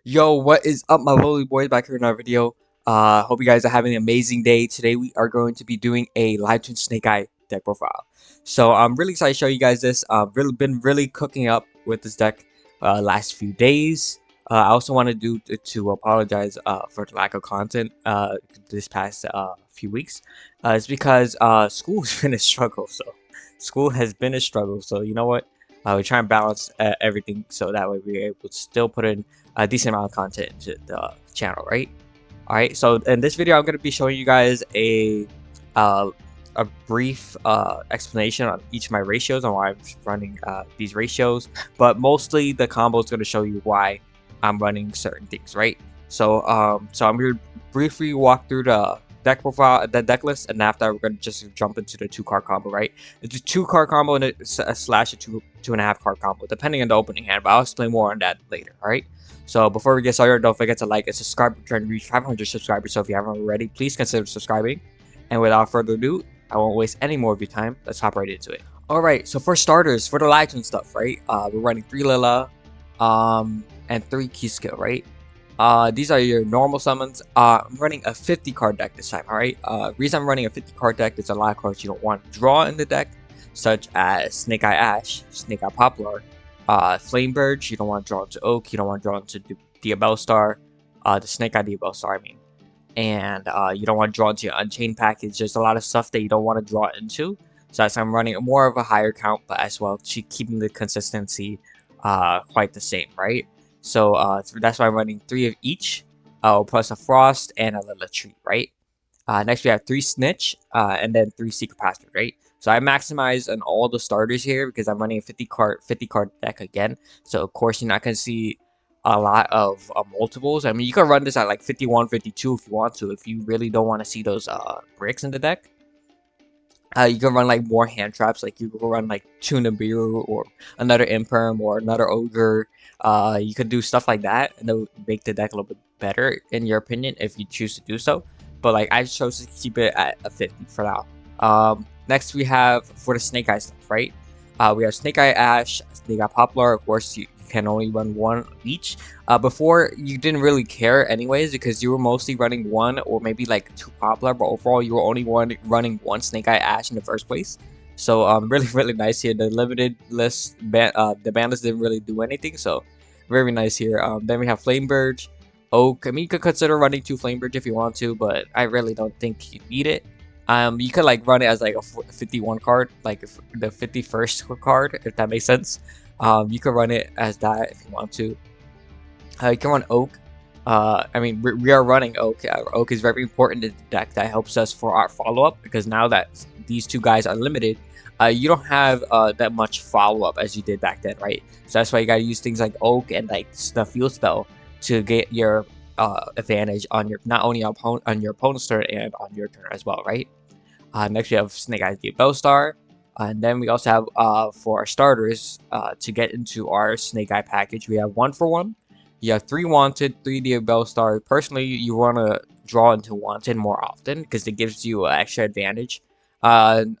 Yo, what is up, my lovely boys? Back here in our video. Hope you guys are having an amazing day. Today we are going to be doing a live twin snake eye deck profile. So I'm really excited to show you guys this. Really been really cooking up with this deck last few days. I also want to to apologize for the lack of content this past few weeks. It's because school has been a struggle. So school has been a struggle. So you know what? We try and balance everything so that way we're able to still put in a decent amount of content into the channel, right? All right. So in this video, I'm going to be showing you guys uh, a brief explanation on each of my ratios and why I'm running these ratios, but mostly the combo is going to show you why I'm running certain things, right? So I'm going to briefly walk through the deck profile, the deck list, and after that, we're going to just jump into the 2-card combo, right? It's a 2-card combo and a slash a 2.5 card combo, depending on the opening hand, but I'll explain more on that later, all right? So before we get started, don't forget to like and subscribe. We're trying to reach 500 subscribers, so if you haven't already, please consider subscribing. And without further ado, I won't waste any more of your time. Let's hop right into it. Alright, so for starters, for the live twin stuff, right? We're running 3 Lila, and 3 key skill, right? These are your normal summons. I'm running a 50 card deck this time, alright? Reason I'm running a 50 card deck is a lot of cards you don't want to draw in the deck, such as Snake Eye Ash, Snake Eye Poplar, Flamebird. You don't want to draw into Oak. You don't want to draw into Diabellstar, the Snake Eye Diabellstar, I mean. And you don't want to draw into your Unchained package. There's a lot of stuff that you don't want to draw into. So that's why I'm running more of a higher count, but as well keeping the consistency quite the same, right? So that's why I'm running 3 of each, plus a Frost and a Lilith Tree, right? Next we have 3 Snitch, and then 3 Secret Password, right? So I maximize on all the starters here because I'm running a 50 card deck again. So of course you're not gonna see a lot of multiples. I mean, you can run this at like 51, 52 if you want to. If you really don't want to see those bricks in the deck, you can run like more hand traps. Like you can run like two Nibiru or another Imperm or another Ogre. You could do stuff like that, and that would make the deck a little bit better in your opinion if you choose to do so. But like I chose to keep it at a 50 for now. Next we have for the Snake Eye stuff, right? We have Snake Eye Ash, Snake Eye Poplar. Of course, you can only run 1 each. Before you didn't really care anyways because you were mostly running 1 or maybe like 2 Poplar, but overall you were only running 1 Snake Eye Ash in the first place. So really nice here. The limited list the ban list didn't really do anything, so very nice here. Then we have Flamebird, Oak. I mean, you could consider running 2 Flamebird if you want to, but I really don't think you need it. You could like run it as like a 51 card, like the 51st card, if that makes sense. You could run it as that if you want to. You can run Oak. I mean, we are running Oak. Oak is very important in the deck. That helps us for our follow-up because now that these 2 guys are limited, you don't have that much follow-up as you did back then, right? So that's why you gotta use things like Oak and like the Field Spell to get your advantage on your not only on your opponent's turn and on your turn as well, right? Next we have Snake Eyes Diabellstar. And then we also have for our starters to get into our Snake Eye package, we have 1 for 1. You have 3 Wanted, 3 Diabellstar. Personally, you want to draw into Wanted more often because it gives you an extra advantage on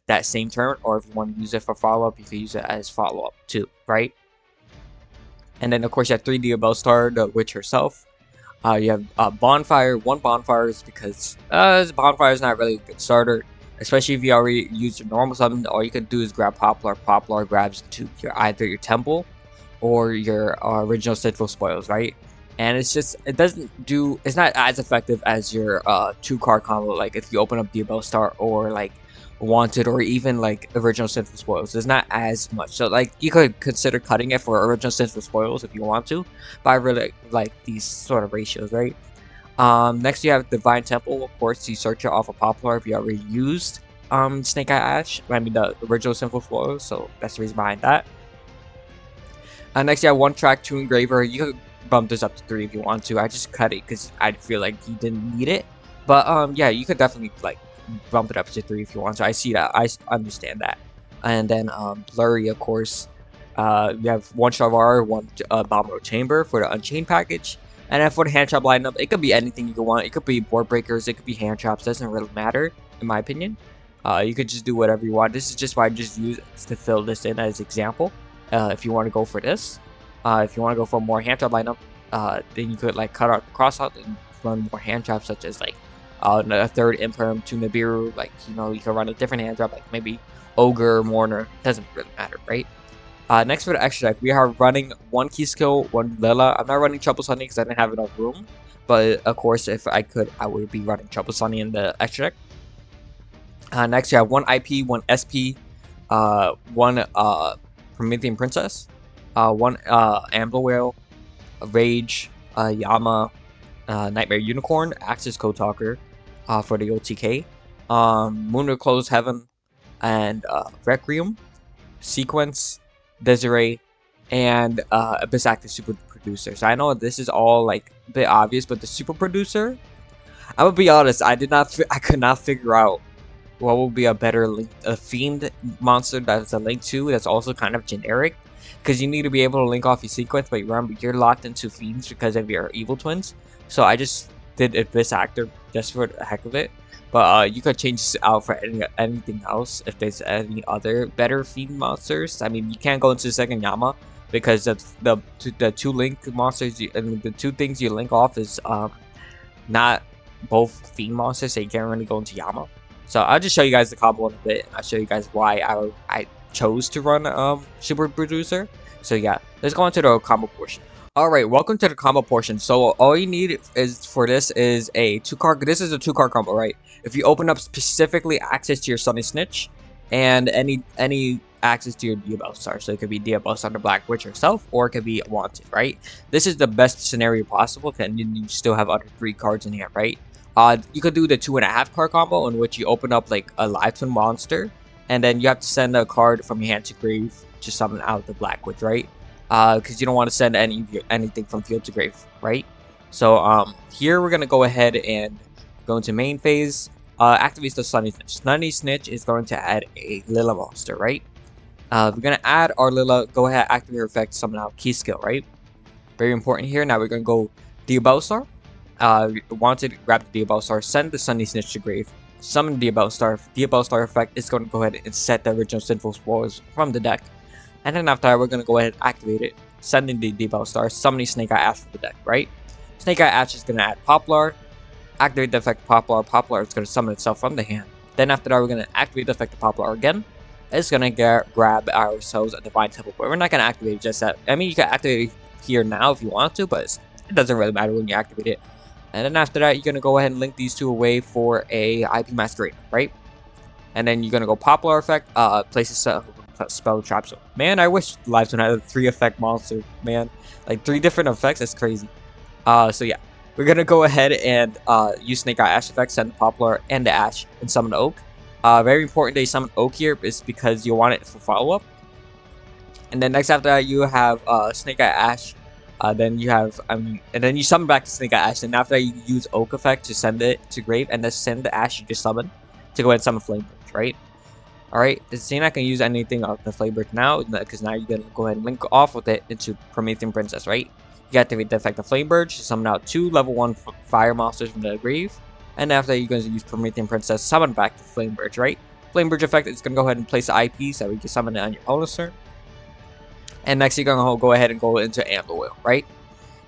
that same turn. Or if you want to use it for follow-up, you can use it as follow-up too, right? And then of course you have 3 Diabellstar, the witch herself. You have Bonfire. 1 Bonfire is because Bonfire is not really a good starter, especially if you already use your normal summon. All you can do is grab Poplar. Poplar grabs to either your Temple or your original Central Spoils, right? And it's not as effective as your 2-card combo. Like if you open up Diabellstar or like Wanted or even like original Central Spoils, there's not as much. So like you could consider cutting it for original Central Spoils if you want to, but I really like these sort of ratios, right? Next you have Divine Temple. Of course, you search it off of Poplar if you already used Snake Eye Ash. I mean the original Central Spoils, so that's the reason behind that. Next you have 1 Track 2 Engraver. You could bump this up to 3 if you want to. I just cut it because I feel like you didn't need it. But yeah, you could definitely like bump it up to 3 if you want to. I see that. I understand that. And then Blurry, of course. We have 1 Shavar, 1 Bomber Chamber for the Unchained package. And then for the hand trap lineup, it could be anything you want. It could be board breakers, it could be hand traps. Doesn't really matter, in my opinion. You could just do whatever you want. This is just why I just use to fill this in as example. If you want to go for this, if you want to go for a more hand trap lineup, then you could like cut out the crossout and run more hand traps, such as like a third Imperm to Nibiru. Like, you know, you can run a different hand trap, like maybe Ogre, Mourner. Doesn't really matter, right? Next for the extra deck, we are running one key skill, one Lila. I'm not running Trouble Sunny because I didn't have enough room. But of course, if I could, I would be running Trouble Sunny in the extra deck. Next, you have one IP, one SP, one Promethean Princess, one Amber Whale, a Rage, Yama, Nightmare Unicorn, Axis Code Talker for the OTK, Moon Closed Heaven, and Requiem, Sequence, Desiree, and Abyss Active Super Producer. So I know this is all like a bit obvious, but the Super Producer, I'm gonna be honest, I could not figure out what will be a better link, a fiend monster that's a link to that's also kind of generic, because you need to be able to link off your sequence, but remember you're locked into fiends because of your evil twins. So I just did Abyss Actor just for the heck of it, but you could change this out for anything else if there's any other better fiend monsters. I mean, you can't go into the second Yama because the two link monsters and the two things you link off is not both fiend monsters, so you can't really go into Yama. So I'll just show you guys the combo in a bit, and I'll show you guys why I chose to run Super Producer. So yeah, let's go into the combo portion. Alright, welcome to the combo portion. So all you need is for this is a this is a 2-card combo, right? If you open up specifically access to your Sunny Snitch and any access to your Diabell Star. So it could be Diabell Star the Black Witch herself, or it could be Wanted, right? This is the best scenario possible, and you still have other 3 cards in here, right? You could do the 2.5 card combo in which you open up like a live twin monster, and then you have to send a card from your hand to grave to summon out the Black Witch, right? Because you don't want to send anything from field to grave, right? So here we're gonna go ahead and go into main phase. Activate the Sunny Snitch. Sunny Snitch is going to add a Lila monster, right? We're gonna add our Lila. Go ahead, activate her effect, summon out key skill, right? Very important here. Now we're gonna go Diabell Star. Wanted, grab the Diabell Star, send the Sunny Snitch to grave, summon the Diabell Star. Diabell Star effect is going to go ahead and set the original Sinful Spores from the deck. And then after that, we're going to go ahead and activate it, sending the Diabell Star, summoning Snake Eye Ash from the deck, right? Snake Eye Ash is going to add Poplar, activate the effect Poplar. Poplar is going to summon itself from the hand. Then after that, we're going to activate the effect of Poplar again. It's going to grab ourselves a Divine Temple, but we're not going to activate it just that. I mean, you can activate it here now if you want to, but it doesn't really matter when you activate it. And then after that, you're going to go ahead and link these two away for a IP Masquerade, right? And then you're going to go Poplar effect, place a spell trap. So, man, I wish Live Twin had a 3 effect monster, man. Like 3 different effects, that's crazy. So yeah, we're going to go ahead and use Snake Eye Ash effect, send the Poplar and the Ash, and summon Oak. Very important that you summon Oak here is because you want it for follow-up. And then next after that, you have Snake Eye Ash. Then you have, and then you summon back to Snake Eye Ash, and after that you use Oak effect to send it to grave, and then send the Ash you just summoned to go ahead and summon Flamebird, right? Alright, so you're not going to use anything of the Flamebird now, because now you're going to go ahead and link off with it into Promethean Princess, right? You activate the effect of Flamebird to summon out 2 level 1 fire monsters from the grave, and after that you're going to use Promethean Princess, summon back the Flamebird, right? Flamebird effect is going to go ahead and place the IP so we can summon it on your opponent's turn. And next, you're going to go ahead and go into Amber Whale, right?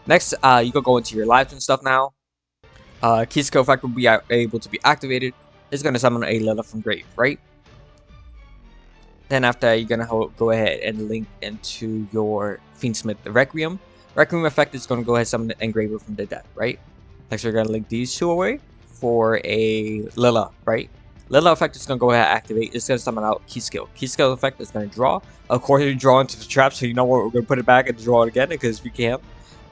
Next, you can go into your lives and stuff now. Key skill effect will be able to be activated. It's going to summon a Lila from grave, right? Then after that, you're going to go ahead and link into your Fiendsmith the Requiem. Requiem effect is going to go ahead and summon the Engraver from the deck, right? Next, we're going to link these 2 away for a Lila, right? Lila effect is going to go ahead and activate. It's going to summon out Key Skill. Key Skill effect is going to draw. Of course, you draw into the trap, so you know what, we're going to put it back and draw it again because we can.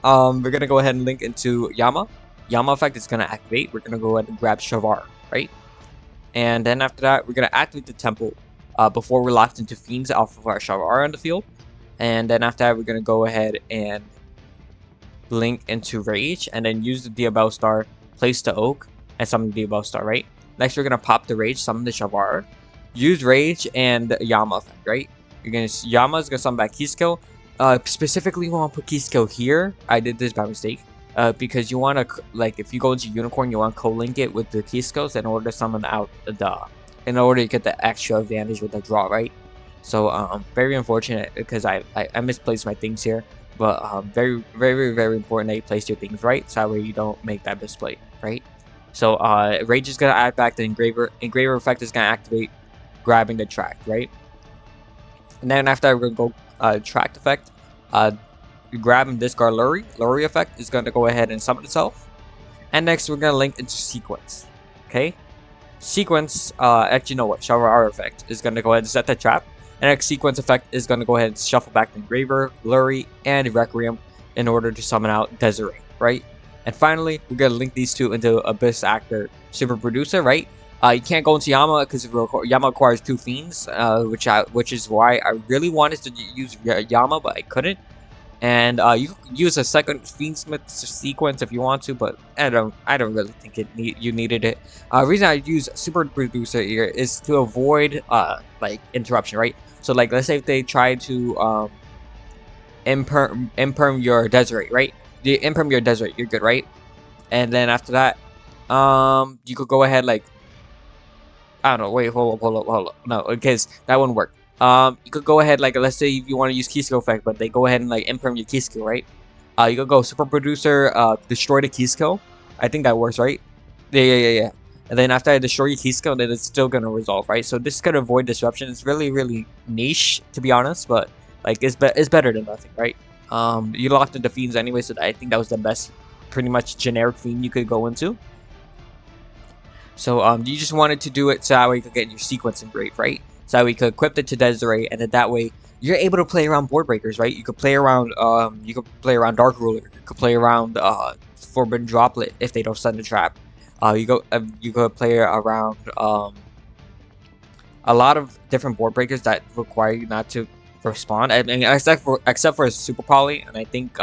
We're going to go ahead and link into Yama. Yama effect is going to activate. We're going to go ahead and grab Shavar, right? And then after that, we're going to activate the Temple before we're locked into Fiends off of our Shavar on the field. And then after that, we're going to go ahead and link into Rage, and then use the Diabell Star, place the Oak, and summon the Diabell Star, right? Next, we're going to pop the Rage, summon the Shavar, use Rage and Yama effect, right? Yama is going to summon back Key Skill. Specifically, you want to put Key Skill here. I did this by mistake. Because you want to, like, if you go into Unicorn, you want to co-link it with the Key Skills in order to summon out in order to get the extra advantage with the draw, right? So, very unfortunate because I misplaced my things here. but very important that you place your things right, so that way you don't make that misplay, right? So Rage is gonna add back the engraver effect is gonna activate grabbing the track, right? And then after that, we're gonna go tracked effect. Grab and discard Lurry effect is gonna go ahead and summon itself. And next we're gonna link into sequence. Okay? Sequence, actually, you know what? Shower R effect is going to go ahead and set the trap. And next sequence effect is going to go ahead and shuffle back the Engraver, Blurry, and Requiem in order to summon out Desiree, right? And finally, we're going to link these two into Abyss Actor Super Producer, right? You can't go into Yama because Yama requires 2 Fiends, which is why I really wanted to use Yama, but I couldn't. And you could use a second Fiendsmith sequence if you want to, but I don't really think you needed it. Reason I use Super Producer here is to avoid like interruption, right? So like let's say if they try to imperm your Desiree, right? You imperm your Desiree, you're good, right? And then after that, you could go ahead like I don't know. Wait, hold up. No, because that wouldn't work. You could go ahead, like, let's say if you want to use key skill effect, but they go ahead and like imperm your key skill, right? You could go super producer, destroy the key skill. I think that works, right? Yeah. And then after I destroy your key skill, then it's still gonna resolve, right? So this could avoid disruption. It's really niche, to be honest, but like it's better than nothing, right? You locked in the fiends anyway, so I think that was the best, pretty much generic fiend you could go into. So you just wanted to do it so that way you could get your sequence engraved, right? So that we could equip it to Desiree, and then that way you're able to play around board breakers, right? You could play around Dark Ruler, you could play around Forbidden Droplet if they don't send a trap. You could play around a lot of different board breakers that require you not to respond. I mean, except for Super Poly, and I think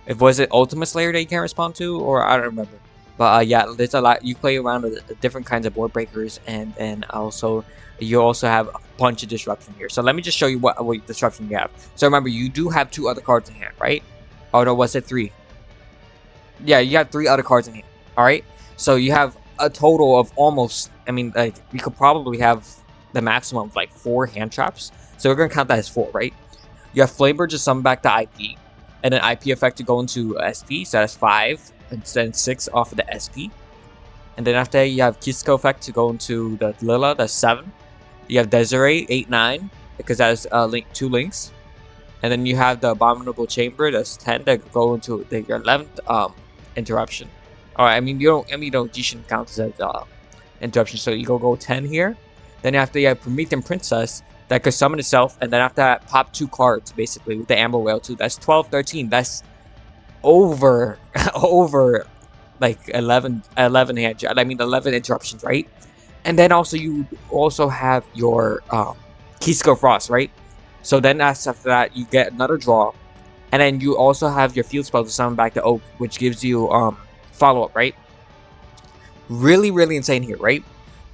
if was it Ultimate Slayer that you can't respond to, or I don't remember. But yeah, there's a lot. You play around with different kinds of board breakers, and also you also have a bunch of disruption here. So let me just show you what disruption you have. So remember, you do have 2 other cards in hand, right? Oh no, was it 3? Yeah, you have 3 other cards in hand. All right. So you have a total of almost. I mean, like you could probably have the maximum of like 4 hand traps. So we're gonna count that as 4, right? You have Flamebird to summon back the IP, and then IP effect to go into SP, so that's 5, and then 6 off of the SP. And then after that, you have Kisco effect to go into the Lila, that's 7. You have Desiree, 8, 9, because that's 2 links. And then you have the Abominable Chamber, that's 10, that go into your 11th interruption. Alright, I mean you shouldn't count this as interruption, so you go 10 here. Then after you have Promethean Princess that could summon itself, and then after that pop 2 cards basically with the Amber Whale too. That's 12, 13. That's over over like 11 hand, I mean 11 interruptions, right? And then also you also have your Kisco Frost, right? So then after that you get another draw, and then you also have your field spell to summon back the Oak, which gives you follow up, right? Really insane here, right?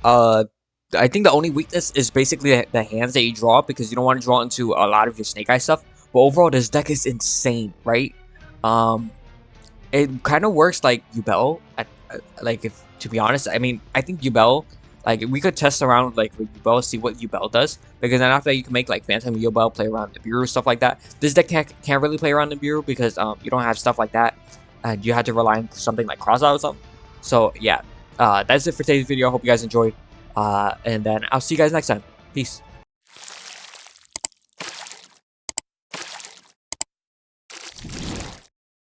I think the only weakness is basically the hands that you draw, because you don't want to draw into a lot of your Snake Eye stuff. But overall, this deck is insane, right? It kind of works like Yubel. Like, if to be honest, I mean, I think Yubel, like we could test around like with Yubel, see what Yubel does, because then after that you can make like Phantom Yubel, play around the Bureau, stuff like that. This deck can't really play around the Bureau because you don't have stuff like that, and you had to rely on something like Crossout or something. So yeah, that's it for today's video. I hope you guys enjoyed, and then I'll see you guys next time. Peace.